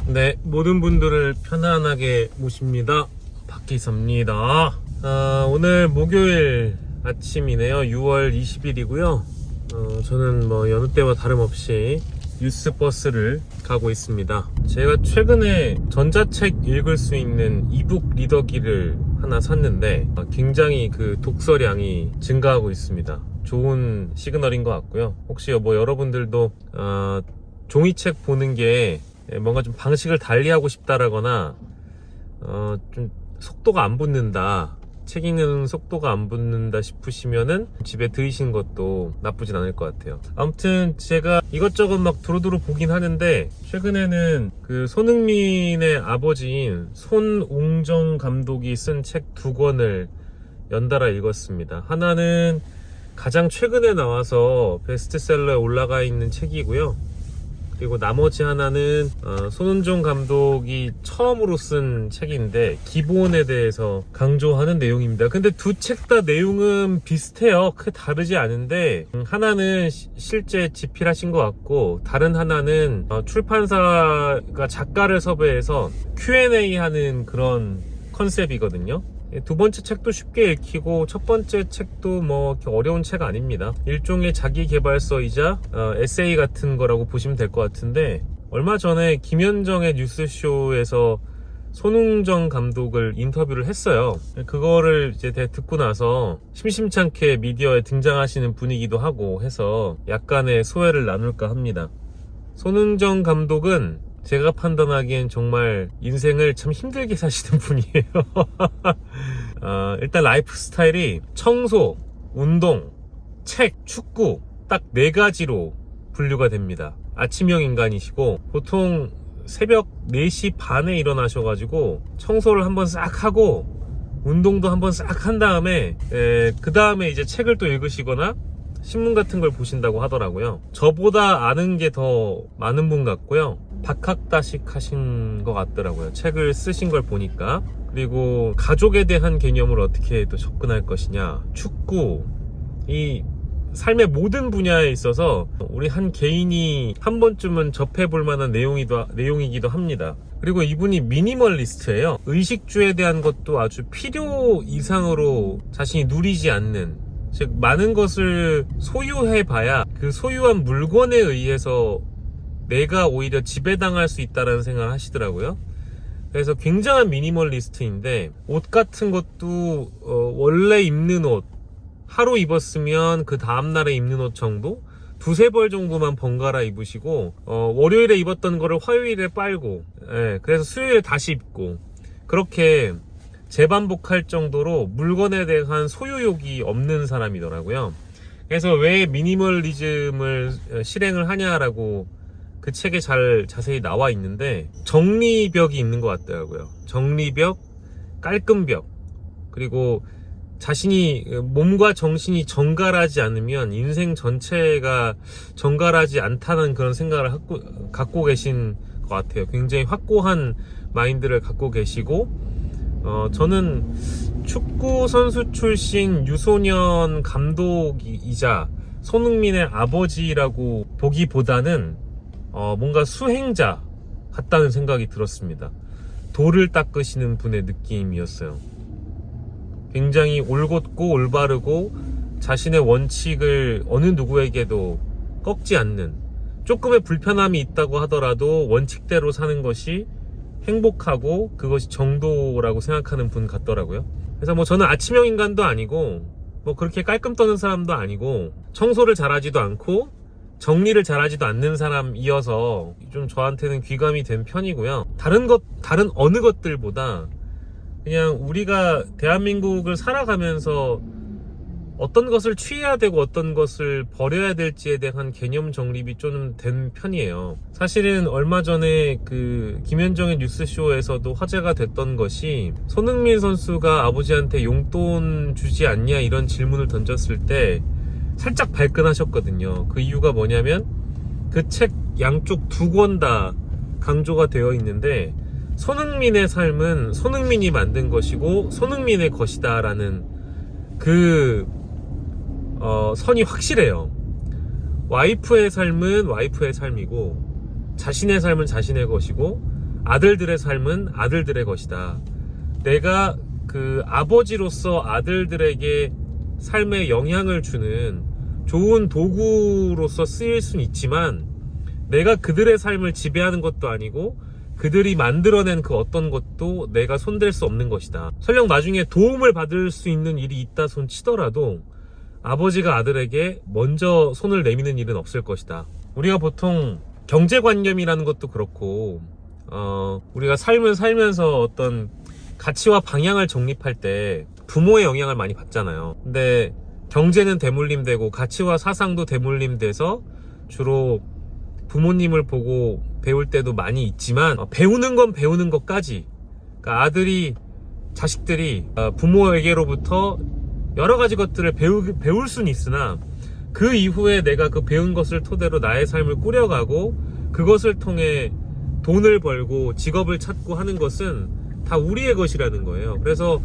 네, 모든 분들을 편안하게 모십니다. 박기섭입니다. 오늘 목요일 아침이네요. 6월 20일이고요. 저는 뭐 여느 때와 다름없이 뉴스버스를 가고 있습니다. 제가 최근에 전자책 읽을 수 있는 이북 리더기를 하나 샀는데 굉장히 그 독서량이 증가하고 있습니다. 좋은 시그널인 것 같고요. 혹시 뭐 여러분들도 종이책 보는 게 뭔가 좀 방식을 달리하고 싶다라거나 좀 속도가 안 붙는다, 책 읽는 속도가 안 붙는다 싶으시면은 집에 들이시는 것도 나쁘진 않을 것 같아요. 아무튼 제가 이것저것 막 두루두루 보긴 하는데 최근에는 그 손흥민의 아버지인 손웅정 감독이 쓴 책 2권을 연달아 읽었습니다. 하나는 가장 최근에 나와서 베스트셀러에 올라가 있는 책이고요. 그리고 나머지 하나는 손흥정 감독이 처음으로 쓴 책인데 기본에 대해서 강조하는 내용입니다. 근데 두 책 다 내용은 비슷해요. 크게 다르지 않은데 하나는 실제 집필하신 것 같고 다른 하나는 출판사가 작가를 섭외해서 Q&A 하는 그런 컨셉이거든요. 두 번째 책도 쉽게 읽히고 첫 번째 책도 뭐 어려운 책 아닙니다. 일종의 자기계발서이자 에세이 같은 거라고 보시면 될 것 같은데, 얼마 전에 김현정의 뉴스쇼에서 손흥정 감독을 인터뷰를 했어요. 그거를 이제 듣고 나서 심심찮게 미디어에 등장하시는 분이기도 하고 해서 약간의 소회를 나눌까 합니다. 손흥정 감독은 제가 판단하기엔 정말 인생을 참 힘들게 사시는 분이에요. 일단 라이프 스타일이 청소, 운동, 책, 축구 딱 4가지로 분류가 됩니다. 아침형 인간이시고 보통 새벽 4시 반에 일어나셔가지고 청소를 한번 싹 하고 운동도 한번 싹 한 다음에 그 다음에 이제 책을 또 읽으시거나 신문 같은 걸 보신다고 하더라고요. 저보다 아는 게 더 많은 분 같고요. 박학다식 하신 것 같더라고요. 책을 쓰신 걸 보니까. 그리고 가족에 대한 개념을 어떻게 또 접근할 것이냐, 축구, 이 삶의 모든 분야에 있어서 우리 한 개인이 한 번쯤은 접해볼 만한 내용이기도 합니다. 그리고 이분이 미니멀리스트예요. 의식주에 대한 것도 아주 필요 이상으로 자신이 누리지 않는, 즉 많은 것을 소유해봐야 그 소유한 물건에 의해서 내가 오히려 지배당할 수 있다는 생각을 하시더라고요. 그래서 굉장한 미니멀리스트인데 옷 같은 것도 원래 입는 옷 하루 입었으면 그 다음날에 입는 옷 정도? 2-3벌 정도만 번갈아 입으시고 월요일에 입었던 거를 화요일에 빨고, 그래서 수요일에 다시 입고, 그렇게 재반복할 정도로 물건에 대한 소유욕이 없는 사람이더라고요. 그래서 왜 미니멀리즘을 실행을 하냐라고 그 책에 자세히 나와 있는데, 정리벽이 있는 것 같더라고요. 정리벽, 깔끔벽, 그리고 자신이 몸과 정신이 정갈하지 않으면 인생 전체가 정갈하지 않다는 그런 생각을 갖고 계신 것 같아요. 굉장히 확고한 마인드를 갖고 계시고, 저는 축구 선수 출신 유소년 감독이자 손흥민의 아버지라고 보기보다는 뭔가 수행자 같다는 생각이 들었습니다. 돌을 닦으시는 분의 느낌이었어요. 굉장히 올곧고 올바르고 자신의 원칙을 어느 누구에게도 꺾지 않는, 조금의 불편함이 있다고 하더라도 원칙대로 사는 것이 행복하고 그것이 정도라고 생각하는 분 같더라고요. 그래서 뭐 저는 아침형 인간도 아니고 뭐 그렇게 깔끔 떠는 사람도 아니고 청소를 잘하지도 않고 정리를 잘하지도 않는 사람이어서 좀 저한테는 귀감이 된 편이고요. 다른 어느 것들보다 그냥 우리가 대한민국을 살아가면서 어떤 것을 취해야 되고 어떤 것을 버려야 될지에 대한 개념 정립이 좀 된 편이에요. 사실은 얼마 전에 그 김현정의 뉴스쇼에서도 화제가 됐던 것이, 손흥민 선수가 아버지한테 용돈 주지 않냐 이런 질문을 던졌을 때 살짝 발끈하셨거든요. 그 이유가 뭐냐면 그 책 양쪽 2권 다 강조가 되어 있는데 손흥민의 삶은 손흥민이 만든 것이고 손흥민의 것이다 라는 그 선이 확실해요. 와이프의 삶은 와이프의 삶이고 자신의 삶은 자신의 것이고 아들들의 삶은 아들들의 것이다. 내가 그 아버지로서 아들들에게 삶에 영향을 주는 좋은 도구로서 쓰일 수는 있지만 내가 그들의 삶을 지배하는 것도 아니고 그들이 만들어낸 그 어떤 것도 내가 손댈 수 없는 것이다. 설령 나중에 도움을 받을 수 있는 일이 있다 손 치더라도 아버지가 아들에게 먼저 손을 내미는 일은 없을 것이다. 우리가 보통 경제관념이라는 것도 그렇고 우리가 삶을 살면서 어떤 가치와 방향을 정립할 때 부모의 영향을 많이 받잖아요. 근데 경제는 대물림되고 가치와 사상도 대물림돼서 주로 부모님을 보고 배울 때도 많이 있지만 배우는 건 배우는 것까지, 그러니까 자식들이 부모에게로부터 여러 가지 것들을 배울 수는 있으나 그 이후에 내가 그 배운 것을 토대로 나의 삶을 꾸려가고 그것을 통해 돈을 벌고 직업을 찾고 하는 것은 다 우리의 것이라는 거예요. 그래서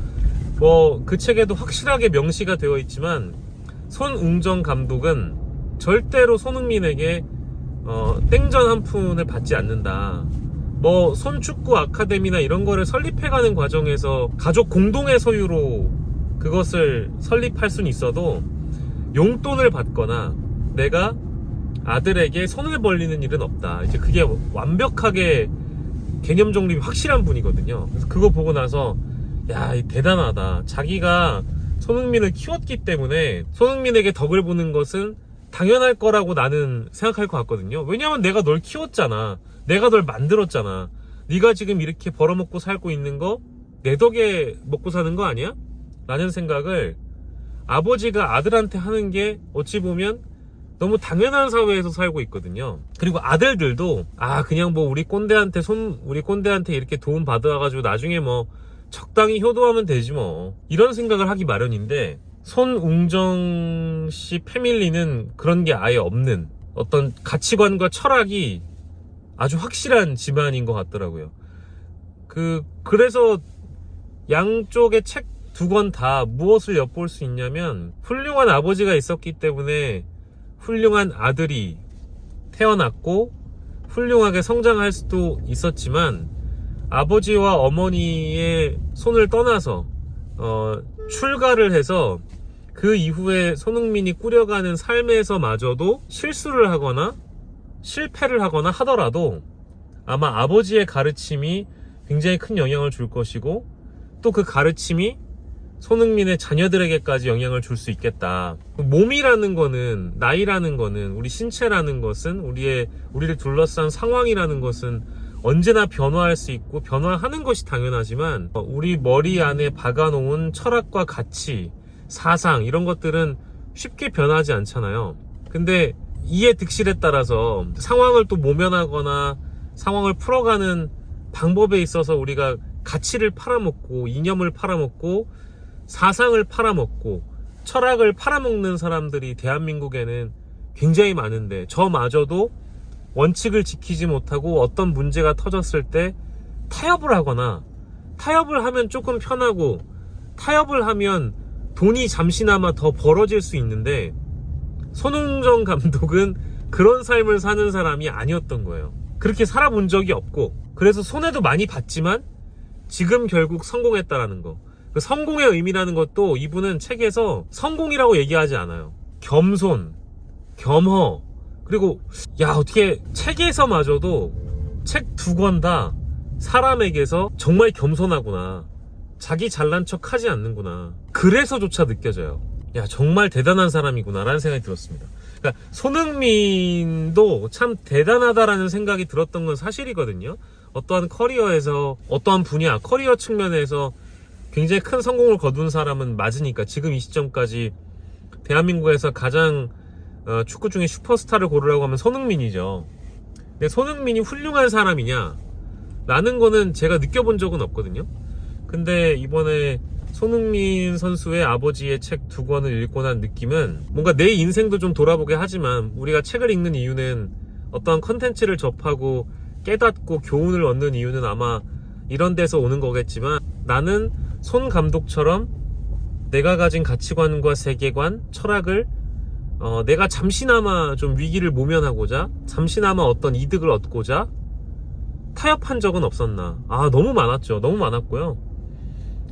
그 책에도 확실하게 명시가 되어 있지만 손웅정 감독은 절대로 손흥민에게 땡전 한 푼을 받지 않는다. 손축구 아카데미나 이런 거를 설립해가는 과정에서 가족 공동의 소유로 그것을 설립할 수는 있어도 용돈을 받거나 내가 아들에게 손을 벌리는 일은 없다. 이제 그게 완벽하게 개념 정립이 확실한 분이거든요. 그래서 그거 보고 나서 야, 대단하다. 자기가 손흥민을 키웠기 때문에 손흥민에게 덕을 보는 것은 당연할 거라고 나는 생각할 것 같거든요. 왜냐면 내가 널 키웠잖아. 내가 널 만들었잖아. 네가 지금 이렇게 벌어먹고 살고 있는 거 내 덕에 먹고 사는 거 아니야? 라는 생각을 아버지가 아들한테 하는 게 어찌 보면 너무 당연한 사회에서 살고 있거든요. 그리고 아들들도 그냥 우리 꼰대한테 이렇게 도움 받아가지고 나중에 적당히 효도하면 되지 이런 생각을 하기 마련인데 손웅정 씨 패밀리는 그런 게 아예 없는 어떤 가치관과 철학이 아주 확실한 집안인 것 같더라고요. 그래서 양쪽의 책 두 권 다 무엇을 엿볼 수 있냐면 훌륭한 아버지가 있었기 때문에 훌륭한 아들이 태어났고 훌륭하게 성장할 수도 있었지만 아버지와 어머니의 손을 떠나서 출가를 해서 그 이후에 손흥민이 꾸려가는 삶에서마저도 실수를 하거나 실패를 하거나 하더라도 아마 아버지의 가르침이 굉장히 큰 영향을 줄 것이고 또 그 가르침이 손흥민의 자녀들에게까지 영향을 줄 수 있겠다. 몸이라는 거는, 나이라는 거는, 우리 신체라는 것은, 우리를 둘러싼 상황이라는 것은 언제나 변화할 수 있고 변화하는 것이 당연하지만 우리 머리 안에 박아놓은 철학과 가치, 사상 이런 것들은 쉽게 변하지 않잖아요. 근데 이해 득실에 따라서 상황을 또 모면하거나 상황을 풀어가는 방법에 있어서 우리가 가치를 팔아먹고 이념을 팔아먹고 사상을 팔아먹고 철학을 팔아먹는 사람들이 대한민국에는 굉장히 많은데 저마저도 원칙을 지키지 못하고 어떤 문제가 터졌을 때 타협을 하거나 타협을 하면 조금 편하고 타협을 하면 돈이 잠시나마 더 벌어질 수 있는데 손흥정 감독은 그런 삶을 사는 사람이 아니었던 거예요. 그렇게 살아본 적이 없고 그래서 손해도 많이 봤지만 지금 결국 성공했다라는 거. 그 성공의 의미라는 것도 이분은 책에서 성공이라고 얘기하지 않아요. 겸손, 겸허, 그리고 어떻게 책에서마저도 책 두 권 다 사람에게서 정말 겸손하구나, 자기 잘난 척 하지 않는구나, 그래서조차 느껴져요. 정말 대단한 사람이구나 라는 생각이 들었습니다. 그러니까 손흥민도 참 대단하다라는 생각이 들었던 건 사실이거든요. 어떠한 커리어에서 어떠한 분야, 커리어 측면에서 굉장히 큰 성공을 거둔 사람은 맞으니까 지금 이 시점까지 대한민국에서 가장 축구 중에 슈퍼스타를 고르라고 하면 손흥민이죠. 근데 손흥민이 훌륭한 사람이냐 라는 거는 제가 느껴본 적은 없거든요. 근데 이번에 손흥민 선수의 아버지의 책 두 권을 읽고 난 느낌은 뭔가 내 인생도 좀 돌아보게 하지만 우리가 책을 읽는 이유는 어떠한 컨텐츠를 접하고 깨닫고 교훈을 얻는 이유는 아마 이런 데서 오는 거겠지만 나는 손 감독처럼 내가 가진 가치관과 세계관, 철학을 내가 잠시나마 좀 위기를 모면하고자 잠시나마 어떤 이득을 얻고자 타협한 적은 없었나. 너무 많았죠. 너무 많았고요.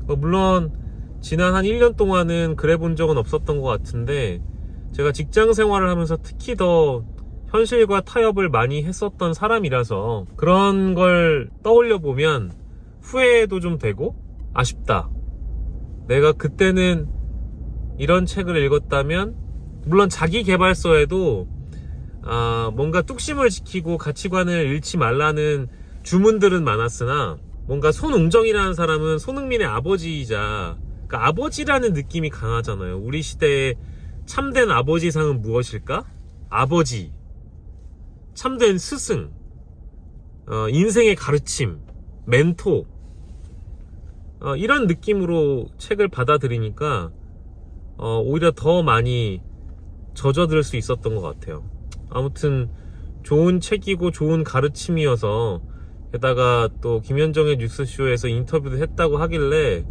물론 지난 한 1년 동안은 그래 본 적은 없었던 것 같은데, 제가 직장 생활을 하면서 특히 더 현실과 타협을 많이 했었던 사람이라서 그런 걸 떠올려 보면 후회도 좀 되고 아쉽다. 내가 그때는 이런 책을 읽었다면, 물론 자기계발서에도 뭔가 뚝심을 지키고 가치관을 잃지 말라는 주문들은 많았으나, 뭔가 손웅정이라는 사람은 손흥민의 아버지이자, 그러니까 아버지라는 느낌이 강하잖아요. 우리 시대의 참된 아버지상은 무엇일까? 아버지, 참된 스승, 인생의 가르침, 멘토, 이런 느낌으로 책을 받아들이니까 오히려 더 많이 젖어들 수 있었던 것 같아요. 아무튼 좋은 책이고 좋은 가르침이어서, 게다가 또 김현정의 뉴스쇼에서 인터뷰도 했다고 하길래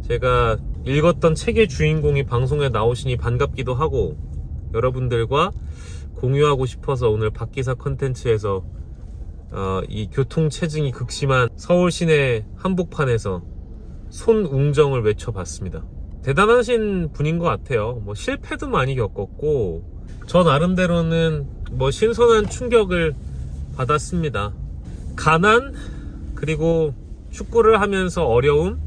제가 읽었던 책의 주인공이 방송에 나오시니 반갑기도 하고, 여러분들과 공유하고 싶어서 오늘 박기사 컨텐츠에서 이 교통체증이 극심한 서울 시내 한복판에서 손웅정을 외쳐봤습니다. 대단하신 분인 것 같아요. 실패도 많이 겪었고, 저 나름대로는 신선한 충격을 받았습니다. 가난, 그리고 축구를 하면서 어려움,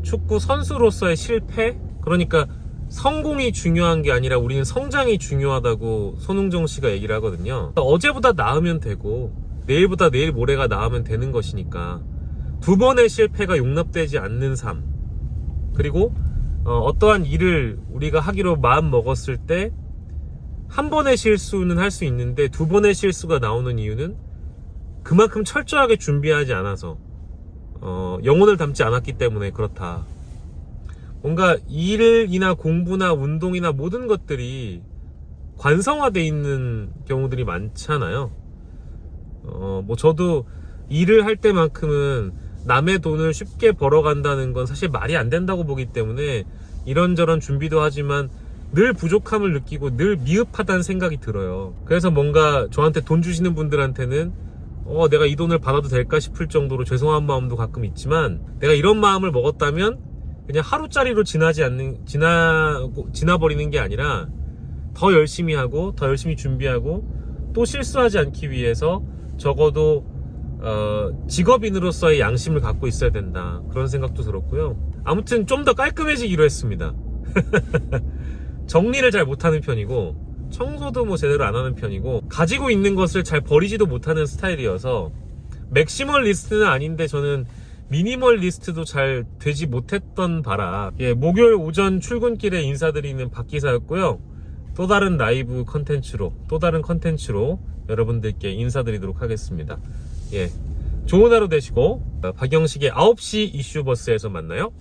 축구 선수로서의 실패, 그러니까 성공이 중요한 게 아니라 우리는 성장이 중요하다고 손흥정 씨가 얘기를 하거든요. 어제보다 나으면 되고 내일보다 내일 모레가 나으면 되는 것이니까, 두 번의 실패가 용납되지 않는 삶, 그리고 어떠한 일을 우리가 하기로 마음 먹었을 때 한 번의 실수는 할 수 있는데 두 번의 실수가 나오는 이유는 그만큼 철저하게 준비하지 않아서, 영혼을 담지 않았기 때문에 그렇다. 뭔가 일이나 공부나 운동이나 모든 것들이 관성화되어 있는 경우들이 많잖아요. 저도 일을 할 때만큼은 남의 돈을 쉽게 벌어간다는 건 사실 말이 안 된다고 보기 때문에 이런저런 준비도 하지만 늘 부족함을 느끼고 늘 미흡하다는 생각이 들어요. 그래서 뭔가 저한테 돈 주시는 분들한테는 내가 이 돈을 받아도 될까 싶을 정도로 죄송한 마음도 가끔 있지만, 내가 이런 마음을 먹었다면 그냥 하루짜리로 지나버리는 게 아니라 더 열심히 하고 더 열심히 준비하고 또 실수하지 않기 위해서 적어도 직업인으로서의 양심을 갖고 있어야 된다, 그런 생각도 들었고요. 아무튼 좀 더 깔끔해지기로 했습니다. 정리를 잘 못하는 편이고 청소도 제대로 안 하는 편이고 가지고 있는 것을 잘 버리지도 못하는 스타일이어서, 맥시멀리스트는 아닌데 저는 미니멀리스트도 잘 되지 못했던 바라 목요일 오전 출근길에 인사드리는 박기사였고요. 또 다른 라이브 컨텐츠로, 또 다른 컨텐츠로 여러분들께 인사드리도록 하겠습니다. 좋은 하루 되시고 박영식의 9시 이슈버스에서 만나요.